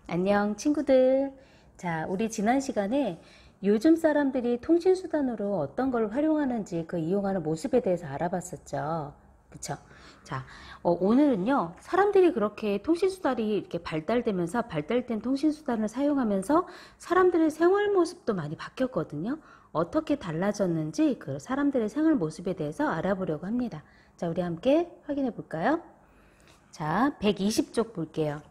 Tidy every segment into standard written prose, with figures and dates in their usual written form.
안녕 친구들. 자, 우리 지난 시간에 요즘 사람들이 통신수단으로 어떤 걸 활용하는지 그 이용하는 모습에 대해서 알아봤었죠. 그쵸? 자, 오늘은요, 사람들이 그렇게 통신수단이 이렇게 발달되면서 발달된 통신수단을 사용하면서 사람들의 생활 모습도 많이 바뀌었거든요. 어떻게 달라졌는지 그 사람들의 생활 모습에 대해서 알아보려고 합니다. 자, 우리 함께 확인해 볼까요? 자, 120쪽 볼게요.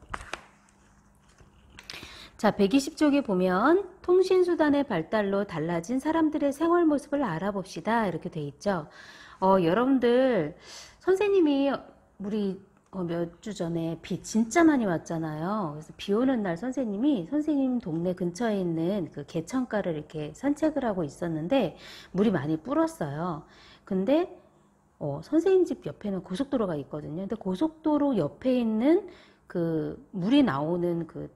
자, 120쪽에 보면 통신수단의 발달로 달라진 사람들의 생활 모습을 알아봅시다. 이렇게 돼 있죠. 여러분들, 선생님이 우리 몇 주 전에 비 진짜 많이 왔잖아요. 그래서 비 오는 날 선생님이 선생님 동네 근처에 있는 그 개천가를 이렇게 산책을 하고 있었는데 물이 많이 불었어요. 근데 선생님 집 옆에는 고속도로가 있거든요. 근데 고속도로 옆에 있는 그 물이 나오는 그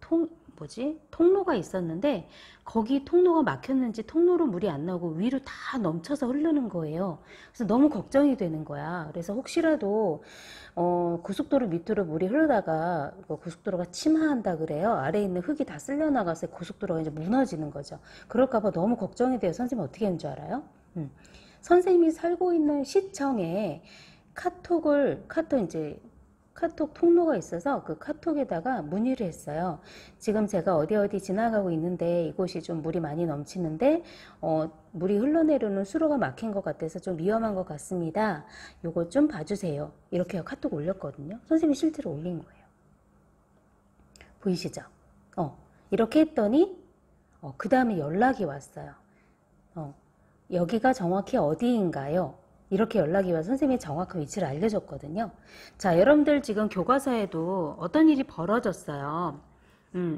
통로가 있었는데 거기 통로가 막혔는지 통로로 물이 안 나오고 위로 다 넘쳐서 흐르는 거예요. 그래서 너무 걱정이 되는 거야. 그래서 혹시라도 고속도로 밑으로 물이 흐르다가 고속도로가 침하한다 그래요. 아래에 있는 흙이 다 쓸려 나가서 고속도로가 이제 무너지는 거죠. 그럴까봐 너무 걱정이 돼요. 선생님 어떻게 하는 줄 알아요? 선생님이 살고 있는 시청에 카톡 통로가 있어서 그 카톡에다가 문의를 했어요. 지금 제가 어디 지나가고 있는데 이곳이 좀 물이 많이 넘치는데 물이 흘러내려오는 수로가 막힌 것 같아서 좀 위험한 것 같습니다. 요거 좀 봐주세요. 이렇게 카톡 올렸거든요. 선생님이 실제로 올린 거예요. 보이시죠? 이렇게 했더니 그 다음에 연락이 왔어요. 여기가 정확히 어디인가요? 이렇게 연락이 와서 선생님이 정확한 위치를 알려줬거든요. 자, 여러분들 지금 교과서에도 어떤 일이 벌어졌어요.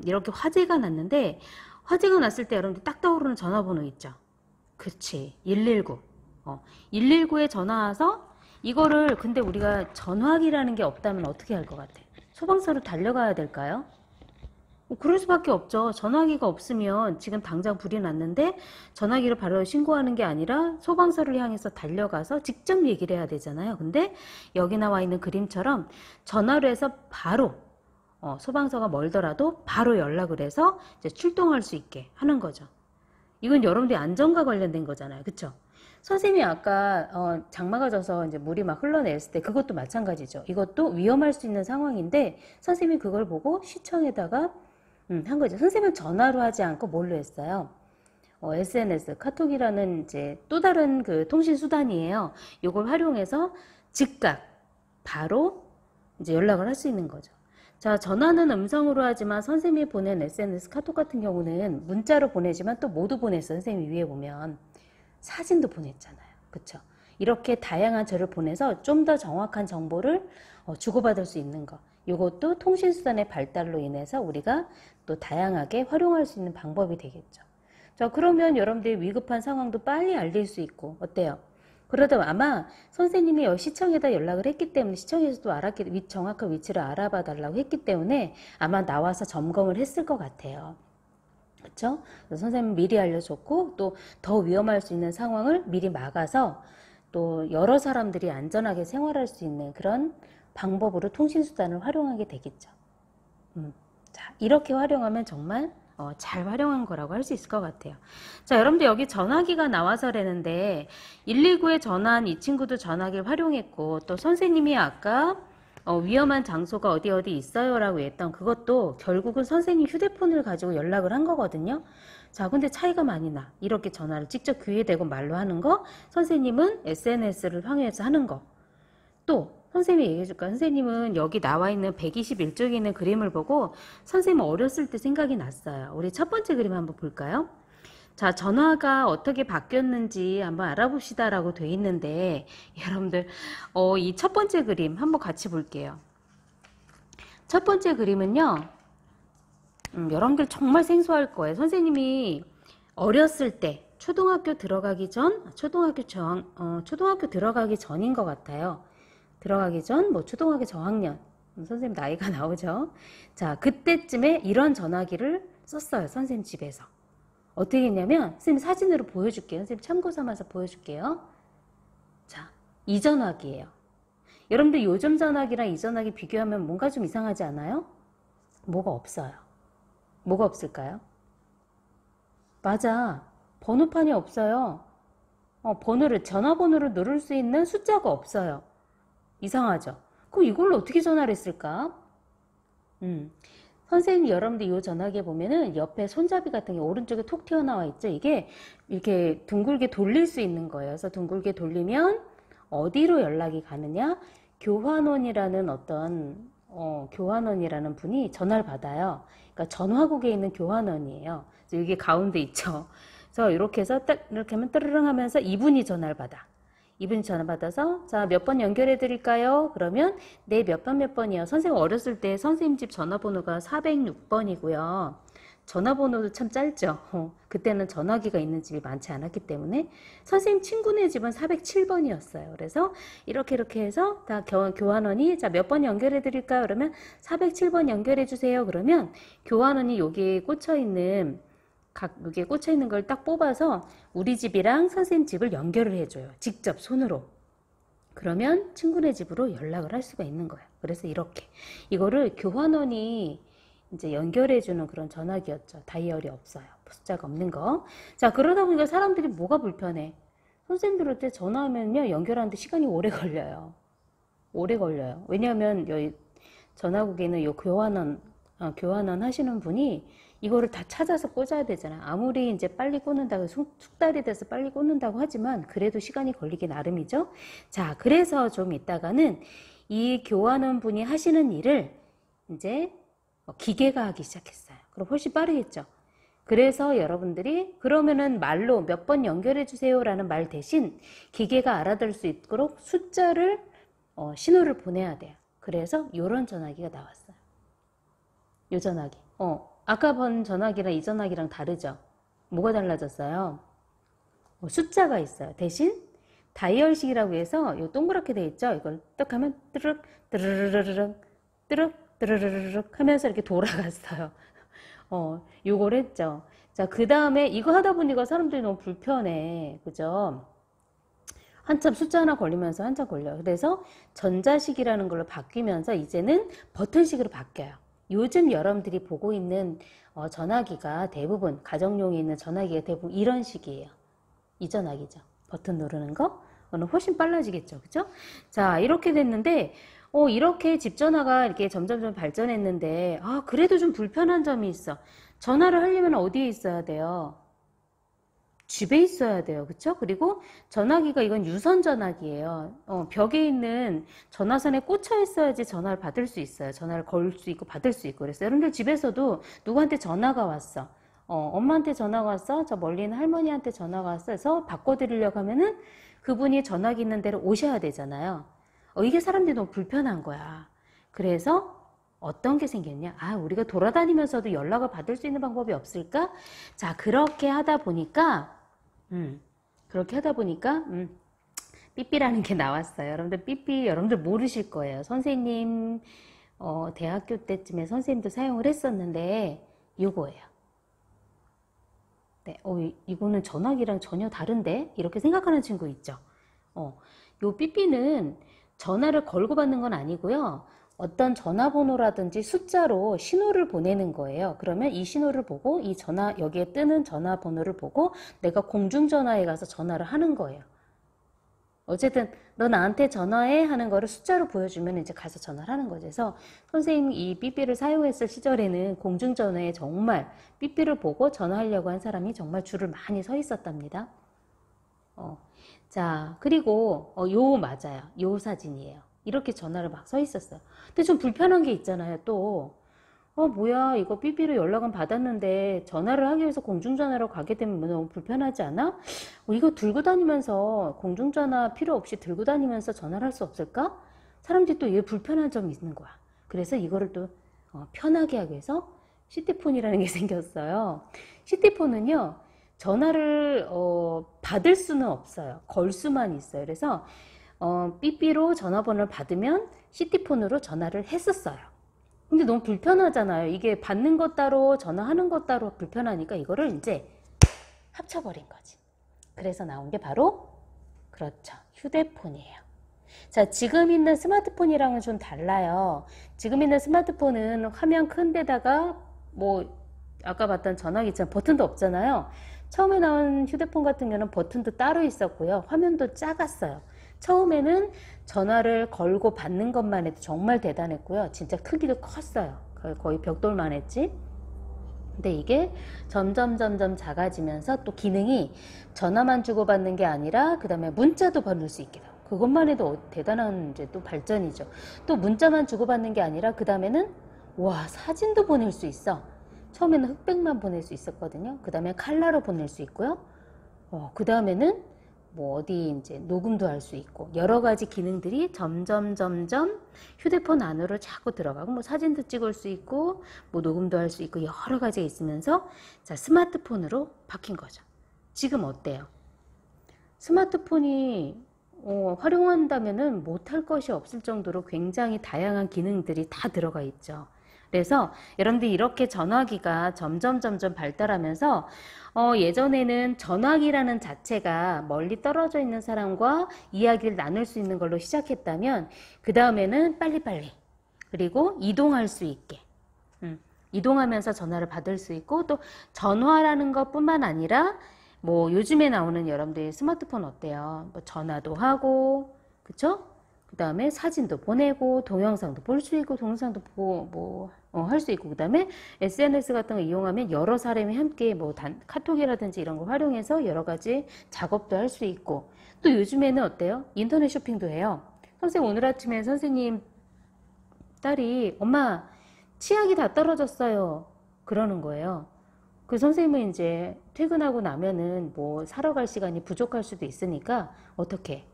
이렇게 화재가 났는데 화재가 났을 때 여러분들 딱 떠오르는 전화번호 있죠. 그치, 119. 119에 전화 와서 이거를 근데 우리가 전화기라는 게 없다면 어떻게 할 것 같아? 소방서로 달려가야 될까요? 그럴 수밖에 없죠. 전화기가 없으면 지금 당장 불이 났는데 전화기를 바로 신고하는 게 아니라 소방서를 향해서 달려가서 직접 얘기를 해야 되잖아요. 근데 여기 나와 있는 그림처럼 전화로 해서 바로 소방서가 멀더라도 바로 연락을 해서 이제 출동할 수 있게 하는 거죠. 이건 여러분들의 안전과 관련된 거잖아요. 그쵸? 선생님이 아까 장마가 져서 이제 물이 막 흘러내렸을 때 그것도 마찬가지죠. 이것도 위험할 수 있는 상황인데 선생님이 그걸 보고 시청에다가 한 거죠. 선생님은 전화로 하지 않고 뭘로 했어요? SNS, 카톡이라는 이제 또 다른 그 통신 수단이에요. 이걸 활용해서 즉각 바로 이제 연락을 할 수 있는 거죠. 자, 전화는 음성으로 하지만 선생님이 보낸 SNS, 카톡 같은 경우는 문자로 보내지만 또 모두 보냈어요. 선생님이 위에 보면 사진도 보냈잖아요. 그쵸? 이렇게 다양한 저를 보내서 좀 더 정확한 정보를 주고받을 수 있는 거. 이것도 통신수단의 발달로 인해서 우리가 또 다양하게 활용할 수 있는 방법이 되겠죠. 자, 그러면 여러분들이 위급한 상황도 빨리 알릴 수 있고 어때요? 그러다 아마 선생님이 시청에다 연락을 했기 때문에 시청에서도 정확한 위치를 알아봐 달라고 했기 때문에 아마 나와서 점검을 했을 것 같아요. 그렇죠? 선생님 미리 알려줬고 또 더 위험할 수 있는 상황을 미리 막아서 또 여러 사람들이 안전하게 생활할 수 있는 그런 방법으로 통신수단을 활용하게 되겠죠. 자, 이렇게 활용하면 정말 잘 활용한 거라고 할 수 있을 것 같아요. 자, 여러분들 여기 전화기가 나와서라는데 119에 전화한 이 친구도 전화기를 활용했고 또 선생님이 아까 위험한 장소가 어디 있어요 라고 했던 그것도 결국은 선생님 휴대폰을 가지고 연락을 한 거거든요. 자, 근데 차이가 많이 나. 이렇게 전화를 직접 귀에 대고 말로 하는 거, 선생님은 SNS를 활용해서 하는 거. 또 선생님이 얘기해 줄까? 선생님은 여기 나와 있는 121쪽에 있는 그림을 보고 선생님 어렸을 때 생각이 났어요. 우리 첫 번째 그림 한번 볼까요? 자, 전화가 어떻게 바뀌었는지 한번 알아봅시다 라고 돼 있는데 여러분들 이 첫 번째 그림 한번 같이 볼게요. 첫 번째 그림은요. 여러분들 정말 생소할 거예요. 선생님이 어렸을 때 초등학교 들어가기 전 초등학교 들어가기 전인 것 같아요. 들어가기 전 뭐 초등학교 저학년 선생님 나이가 나오죠. 자, 그때쯤에 이런 전화기를 썼어요. 선생님 집에서. 어떻게 했냐면 선생님 사진으로 보여줄게요. 선생님 참고 삼아서 보여줄게요. 자, 이 전화기예요. 여러분들 요즘 전화기랑 이 전화기 비교하면 뭔가 좀 이상하지 않아요? 뭐가 없어요. 뭐가 없을까요? 맞아. 번호판이 없어요. 전화번호를 누를 수 있는 숫자가 없어요. 이상하죠? 그럼 이걸로 어떻게 전화를 했을까? 음. 선생님, 여러분들 이 전화기에 보면은 옆에 손잡이 같은 게 오른쪽에 톡 튀어나와 있죠? 이게 이렇게 둥글게 돌릴 수 있는 거예요. 그래서 둥글게 돌리면 어디로 연락이 가느냐? 교환원이라는 교환원이라는 분이 전화를 받아요. 그러니까 전화국에 있는 교환원이에요. 그래서 여기 가운데 있죠. 그래서 이렇게 해서 딱 이렇게 하면 뜨르릉 하면서 이분이 전화를 받아. 이분이 전화 받아서 자, 몇 번 연결해 드릴까요? 그러면 네, 몇 번이요. 선생님 어렸을 때 선생님 집 전화번호가 406번이고요. 전화번호도 참 짧죠. 그때는 전화기가 있는 집이 많지 않았기 때문에 선생님 친구네 집은 407번이었어요. 그래서 이렇게 해서 다 교환원이 자, 몇 번 연결해 드릴까요? 그러면 407번 연결해 주세요. 그러면 교환원이 여기에 꽂혀 있는 여기에 꽂혀 있는 걸 딱 뽑아서 우리 집이랑 선생님 집을 연결을 해줘요. 직접 손으로. 그러면 친구네 집으로 연락을 할 수가 있는 거예요. 그래서 이렇게 이거를 교환원이 이제 연결해주는 그런 전화기였죠. 다이얼이 없어요. 숫자가 없는 거. 자, 그러다 보니까 사람들이 뭐가 불편해? 선생님들한테 전화하면요 연결하는데 시간이 오래 걸려요. 오래 걸려요. 왜냐하면 여기 전화국에 있는 요 교환원 하시는 분이 이거를 다 찾아서 꽂아야 되잖아. 아무리 이제 빨리 꽂는다고 숙달이 돼서 빨리 꽂는다고 하지만 그래도 시간이 걸리기 나름이죠. 자, 그래서 좀 이따가는 이 교환원 분이 하시는 일을 이제 기계가 하기 시작했어요. 그럼 훨씬 빠르겠죠. 그래서 여러분들이 그러면은 말로 몇 번 연결해 주세요라는 말 대신 기계가 알아들을 수 있도록 숫자를 신호를 보내야 돼요. 그래서 요런 전화기가 나왔어요. 요 전화기. 아까 본 전화기랑 이 전화기랑 다르죠? 뭐가 달라졌어요? 숫자가 있어요. 대신 다이얼식이라고 해서 요 동그랗게 돼 있죠? 이걸 딱 하면 뜨르륵 뜨르르르륵 뜨르륵 뜨르르르륵 하면서 이렇게 돌아갔어요. 요걸 했죠. 자, 그 다음에 이거 하다 보니까 사람들이 너무 불편해. 그죠? 한참 숫자 하나 걸리면서 한참 걸려요. 그래서 전자식이라는 걸로 바뀌면서 이제는 버튼식으로 바뀌어요. 요즘 여러분들이 보고 있는 전화기가 대부분 가정용에 있는 전화기가 대부분 이런 식이에요. 이 전화기죠. 버튼 누르는 거. 오늘 훨씬 빨라지겠죠. 그죠? 자, 이렇게 됐는데 이렇게 집 전화가 이렇게 점점점 발전했는데 그래도 좀 불편한 점이 있어. 전화를 하려면 어디에 있어야 돼요? 집에 있어야 돼요. 그쵸? 그리고 전화기가 이건 유선 전화기예요. 벽에 있는 전화선에 꽂혀 있어야지 전화를 받을 수 있어요. 전화를 걸 수 있고 받을 수 있고. 그래서 여러분들 집에서도 누구한테 전화가 왔어. 엄마한테 전화가 왔어. 저 멀리 있는 할머니한테 전화가 왔어. 그래서 바꿔드리려고 하면은 그분이 전화기 있는 데로 오셔야 되잖아요. 이게 사람들이 너무 불편한 거야. 그래서 어떤 게 생겼냐? 우리가 돌아다니면서도 연락을 받을 수 있는 방법이 없을까? 자, 그렇게 하다 보니까 삐삐라는 게 나왔어요. 여러분들 삐삐 여러분들 모르실 거예요. 선생님 대학교 때쯤에 선생님도 사용을 했었는데 요거예요. 네, 이거는 전화기랑 전혀 다른데? 이렇게 생각하는 친구 있죠. 요 삐삐는 전화를 걸고 받는 건 아니고요. 어떤 전화번호라든지 숫자로 신호를 보내는 거예요. 그러면 이 신호를 보고 여기에 뜨는 전화번호를 보고 내가 공중전화에 가서 전화를 하는 거예요. 어쨌든 너 나한테 전화해 하는 거를 숫자로 보여주면 이제 가서 전화를 하는 거죠. 그래서 선생님이 이 삐삐를 사용했을 시절에는 공중전화에 정말 삐삐를 보고 전화하려고 한 사람이 정말 줄을 많이 서 있었답니다. 자, 그리고 요 맞아요. 요 사진이에요. 이렇게 전화를 막 서 있었어요. 근데 좀 불편한 게 있잖아요. 또 뭐야 이거 삐삐로 연락은 받았는데 전화를 하기 위해서 공중전화로 가게 되면 너무 불편하지 않아? 이거 들고 다니면서 공중전화 필요 없이 들고 다니면서 전화를 할 수 없을까? 사람들이 또 이게 불편한 점이 있는 거야. 그래서 이거를 또 편하게 하기 위해서 시티폰이라는 게 생겼어요. 시티폰은요 전화를 받을 수는 없어요. 걸 수만 있어요. 그래서 삐삐로 전화번호를 받으면 시티폰으로 전화를 했었어요. 근데 너무 불편하잖아요. 이게 받는 것 따로 전화하는 것 따로 불편하니까 이거를 이제 합쳐버린 거지. 그래서 나온 게 바로 그렇죠. 휴대폰이에요. 자, 지금 있는 스마트폰이랑은 좀 달라요. 지금 있는 스마트폰은 화면 큰 데다가 뭐 아까 봤던 전화기 있잖아요. 버튼도 없잖아요. 처음에 나온 휴대폰 같은 경우는 버튼도 따로 있었고요. 화면도 작았어요. 처음에는 전화를 걸고 받는 것만 해도 정말 대단했고요. 진짜 크기도 컸어요. 거의 벽돌만 했지. 근데 이게 점점 작아지면서 또 기능이 전화만 주고받는 게 아니라 그 다음에 문자도 보낼 수 있게 돼요. 그것만 해도 대단한 이제 또 발전이죠. 또 문자만 주고받는 게 아니라 그 다음에는 와, 사진도 보낼 수 있어. 처음에는 흑백만 보낼 수 있었거든요. 그 다음에 칼라로 보낼 수 있고요. 그 다음에는 뭐 어디 이제 녹음도 할 수 있고 여러 가지 기능들이 점점 휴대폰 안으로 자꾸 들어가고 뭐 사진도 찍을 수 있고 뭐 녹음도 할 수 있고 여러 가지가 있으면서 자, 스마트폰으로 바뀐 거죠. 지금 어때요? 스마트폰이 활용한다면은 못할 것이 없을 정도로 굉장히 다양한 기능들이 다 들어가 있죠. 그래서 여러분들 이렇게 전화기가 점점 발달하면서 예전에는 전화기라는 자체가 멀리 떨어져 있는 사람과 이야기를 나눌 수 있는 걸로 시작했다면 그 다음에는 빨리빨리 그리고 이동할 수 있게 이동하면서 전화를 받을 수 있고 또 전화라는 것뿐만 아니라 뭐 요즘에 나오는 여러분들 스마트폰 어때요? 뭐 전화도 하고 그쵸? 그 다음에 사진도 보내고 동영상도 볼 수 있고 동영상도 할 수 있고 그 다음에 SNS 같은 거 이용하면 여러 사람이 함께 뭐 카톡이라든지 이런 걸 활용해서 여러 가지 작업도 할 수 있고 또 요즘에는 어때요? 인터넷 쇼핑도 해요. 선생님 오늘 아침에 선생님 딸이 엄마 치약이 다 떨어졌어요 그러는 거예요. 그 선생님은 이제 퇴근하고 나면은 뭐 사러 갈 시간이 부족할 수도 있으니까 어떻게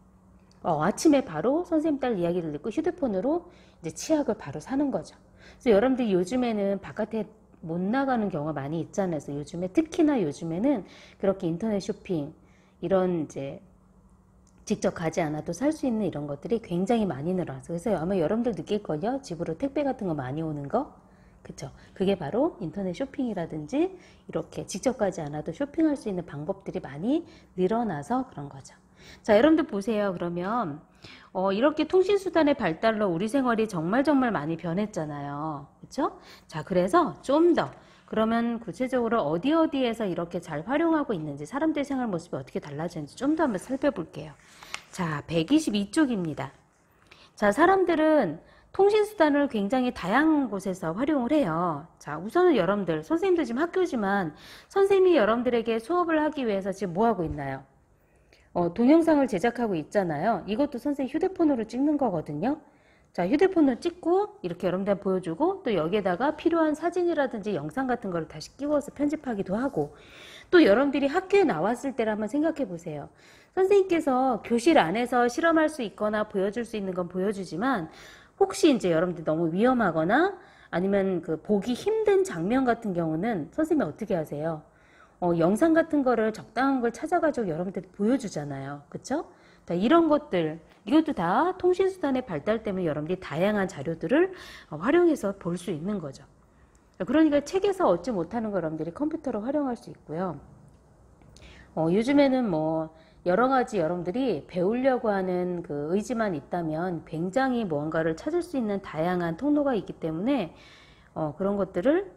아침에 바로 선생님 딸 이야기를 듣고 휴대폰으로 이제 치약을 바로 사는 거죠. 그래서 여러분들이 요즘에는 바깥에 못 나가는 경우가 많이 있잖아요. 그래서 요즘에 특히나 요즘에는 그렇게 인터넷 쇼핑 이런 이제 직접 가지 않아도 살 수 있는 이런 것들이 굉장히 많이 늘어나서 그래서 아마 여러분들 느낄걸요. 집으로 택배 같은 거 많이 오는 거. 그쵸? 그게 바로 인터넷 쇼핑이라든지 이렇게 직접 가지 않아도 쇼핑할 수 있는 방법들이 많이 늘어나서 그런 거죠. 자, 여러분들 보세요. 그러면 이렇게 통신수단의 발달로 우리 생활이 정말 많이 변했잖아요. 그쵸? 자, 그래서 좀 더 그러면 구체적으로 어디에서 이렇게 잘 활용하고 있는지 사람들의 생활 모습이 어떻게 달라졌는지 좀 더 한번 살펴볼게요. 자, 122쪽입니다. 자, 사람들은 통신수단을 굉장히 다양한 곳에서 활용을 해요. 자, 우선은 여러분들, 선생님도 지금 학교지만 선생님이 여러분들에게 수업을 하기 위해서 지금 뭐 하고 있나요? 동영상을 제작하고 있잖아요. 이것도 선생님 휴대폰으로 찍는 거거든요. 자, 휴대폰으로 찍고 이렇게 여러분들한테 보여주고 또 여기에다가 필요한 사진이라든지 영상 같은 거를 다시 끼워서 편집하기도 하고 또 여러분들이 학교에 나왔을 때를 한번 생각해 보세요. 선생님께서 교실 안에서 실험할 수 있거나 보여줄 수 있는 건 보여주지만 혹시 이제 여러분들 너무 위험하거나 아니면 그 보기 힘든 장면 같은 경우는 선생님이 어떻게 하세요? 영상 같은 거를 적당한 걸 찾아가지고 여러분들이 보여주잖아요. 그쵸? 자, 이런 것들, 이것도 다 통신수단의 발달 때문에 여러분들이 다양한 자료들을 활용해서 볼 수 있는 거죠. 그러니까 책에서 얻지 못하는 거 여러분들이 컴퓨터로 활용할 수 있고요. 요즘에는 뭐 여러 가지 여러분들이 배우려고 하는 그 의지만 있다면 굉장히 무언가를 찾을 수 있는 다양한 통로가 있기 때문에 그런 것들을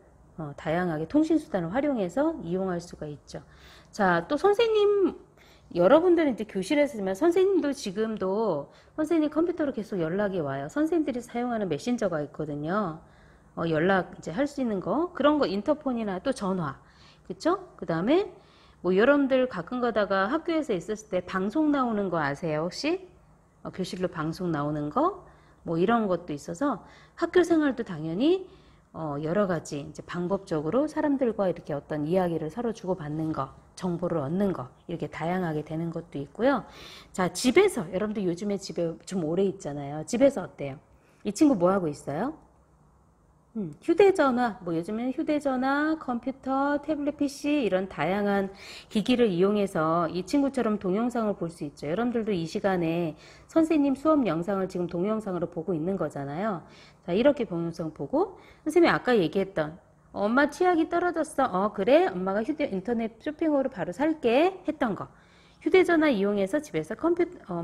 다양하게 통신수단을 활용해서 이용할 수가 있죠. 자, 또 선생님, 여러분들은 이제 교실에서 지만 선생님도 지금도 선생님 컴퓨터로 계속 연락이 와요. 선생님들이 사용하는 메신저가 있거든요. 연락 이제 할 수 있는 거, 그런 거 인터폰이나 또 전화, 그쵸? 그 다음에 뭐 여러분들 가끔 가다가 학교에서 있었을 때 방송 나오는 거 아세요, 혹시? 교실로 방송 나오는 거, 뭐 이런 것도 있어서 학교 생활도 당연히 여러 가지 이제 방법적으로 사람들과 이렇게 어떤 이야기를 서로 주고받는 거, 정보를 얻는 거, 이렇게 다양하게 되는 것도 있고요. 자, 집에서, 여러분들 요즘에 집에 좀 오래 있잖아요. 집에서 어때요? 이 친구 뭐 하고 있어요? 휴대전화, 뭐 요즘에는 휴대전화, 컴퓨터, 태블릿 PC 이런 다양한 기기를 이용해서 이 친구처럼 동영상을 볼 수 있죠. 여러분들도 이 시간에 선생님 수업 영상을 지금 동영상으로 보고 있는 거잖아요. 자, 이렇게 동영상 보고 선생님이 아까 얘기했던 엄마 치약이 떨어졌어. 그래? 엄마가 인터넷 쇼핑으로 바로 살게 했던 거. 휴대전화 이용해서 집에서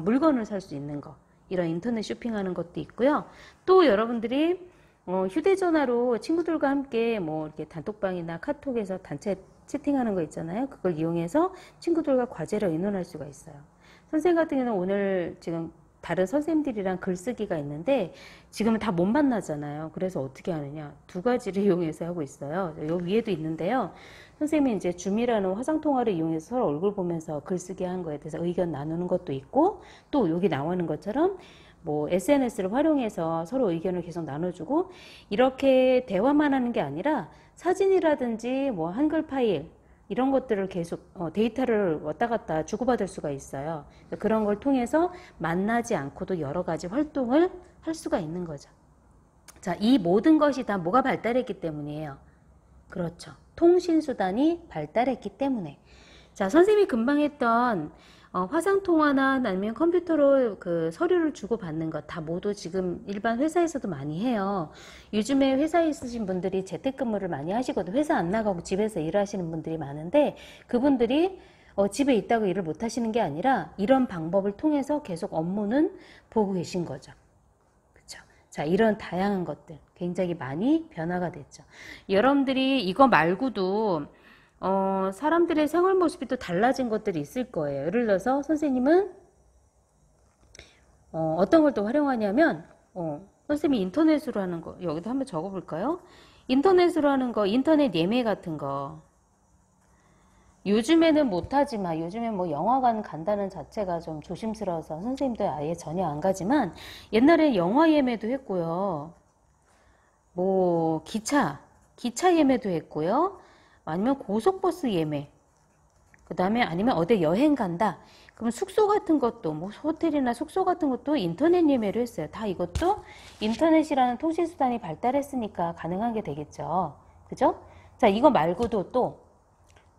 물건을 살 수 있는 거. 이런 인터넷 쇼핑하는 것도 있고요. 또 여러분들이 휴대전화로 친구들과 함께 뭐 이렇게 단톡방이나 카톡에서 단체 채팅하는 거 있잖아요. 그걸 이용해서 친구들과 과제를 의논할 수가 있어요. 선생님 같은 경우는 오늘 지금 다른 선생님들이랑 글쓰기가 있는데 지금은 다 못 만나잖아요. 그래서 어떻게 하느냐, 두 가지를 이용해서 하고 있어요. 여기 위에도 있는데요. 선생님이 이제 줌이라는 화상통화를 이용해서 서로 얼굴 보면서 글쓰기 하는 거에 대해서 의견 나누는 것도 있고, 또 여기 나오는 것처럼 뭐 SNS를 활용해서 서로 의견을 계속 나눠주고, 이렇게 대화만 하는 게 아니라 사진이라든지 뭐 한글 파일 이런 것들을 계속 데이터를 왔다 갔다 주고받을 수가 있어요. 그런 걸 통해서 만나지 않고도 여러 가지 활동을 할 수가 있는 거죠. 자, 이 모든 것이 다 뭐가 발달했기 때문이에요. 그렇죠. 통신수단이 발달했기 때문에. 자, 선생님이 금방 했던 화상통화나 아니면 컴퓨터로 그 서류를 주고받는 것 다 모두 지금 일반 회사에서도 많이 해요. 요즘에 회사에 있으신 분들이 재택근무를 많이 하시거든. 회사 안 나가고 집에서 일하시는 분들이 많은데, 그분들이 집에 있다고 일을 못 하시는 게 아니라 이런 방법을 통해서 계속 업무는 보고 계신 거죠. 그렇죠? 자, 이런 다양한 것들 굉장히 많이 변화가 됐죠. 여러분들이 이거 말고도 사람들의 생활 모습이 또 달라진 것들이 있을 거예요. 예를 들어서 선생님은 어떤 걸 또 활용하냐면 선생님이 인터넷으로 하는 거, 여기도 한번 적어볼까요? 인터넷으로 하는 거, 인터넷 예매 같은 거. 요즘에는 못하지만, 요즘엔 뭐 영화관 간다는 자체가 좀 조심스러워서 선생님도 아예 전혀 안 가지만, 옛날에 영화 예매도 했고요. 뭐 기차 예매도 했고요. 아니면 고속버스 예매, 그 다음에 아니면 어디 여행 간다, 그럼 숙소 같은 것도, 뭐 호텔이나 숙소 같은 것도 인터넷 예매를 했어요. 다 이것도 인터넷이라는 통신수단이 발달했으니까 가능한 게 되겠죠. 그죠? 자, 이거 말고도 또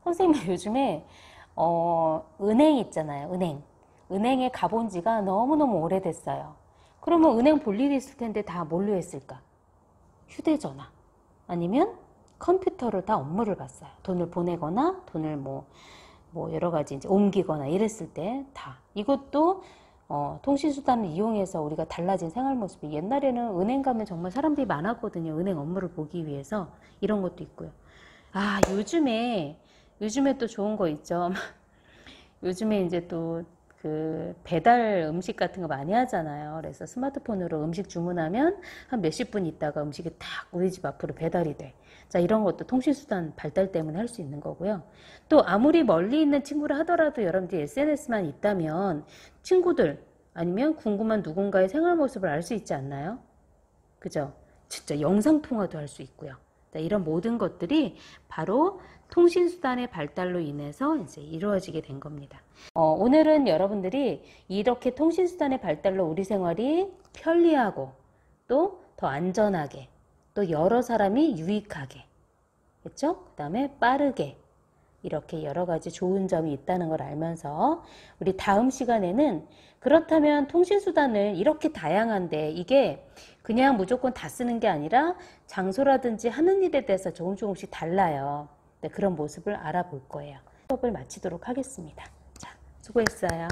선생님 요즘에 은행 있잖아요. 은행에 가본 지가 너무너무 오래됐어요. 그러면 은행 볼 일이 있을 텐데 다 뭘로 했을까? 휴대전화 아니면 컴퓨터로 다 업무를 봤어요. 돈을 보내거나 돈을 뭐 여러 가지 이제 옮기거나 이랬을 때 다. 이것도 통신수단을 이용해서 우리가 달라진 생활 모습이, 옛날에는 은행 가면 정말 사람들이 많았거든요. 은행 업무를 보기 위해서. 이런 것도 있고요. 아, 요즘에 또 좋은 거 있죠. 요즘에 이제 또 그 배달 음식 같은 거 많이 하잖아요. 그래서 스마트폰으로 음식 주문하면 한 몇십 분 있다가 음식이 딱 우리 집 앞으로 배달이 돼. 자, 이런 것도 통신수단 발달 때문에 할 수 있는 거고요. 또 아무리 멀리 있는 친구를 하더라도 여러분들이 SNS만 있다면 친구들 아니면 궁금한 누군가의 생활 모습을 알 수 있지 않나요? 그죠? 진짜 영상통화도 할 수 있고요. 자, 이런 모든 것들이 바로 통신수단의 발달로 인해서 이제 이루어지게 된 겁니다. 오늘은 여러분들이 이렇게 통신수단의 발달로 우리 생활이 편리하고 또 더 안전하게 또 여러 사람이 유익하게, 그렇죠? 그 다음에 빠르게, 이렇게 여러 가지 좋은 점이 있다는 걸 알면서 우리 다음 시간에는, 그렇다면 통신수단을 이렇게 다양한데 이게 그냥 무조건 다 쓰는 게 아니라 장소라든지 하는 일에 대해서 조금씩 달라요. 네, 그런 모습을 알아볼 거예요. 수업을 마치도록 하겠습니다. 자, 수고했어요.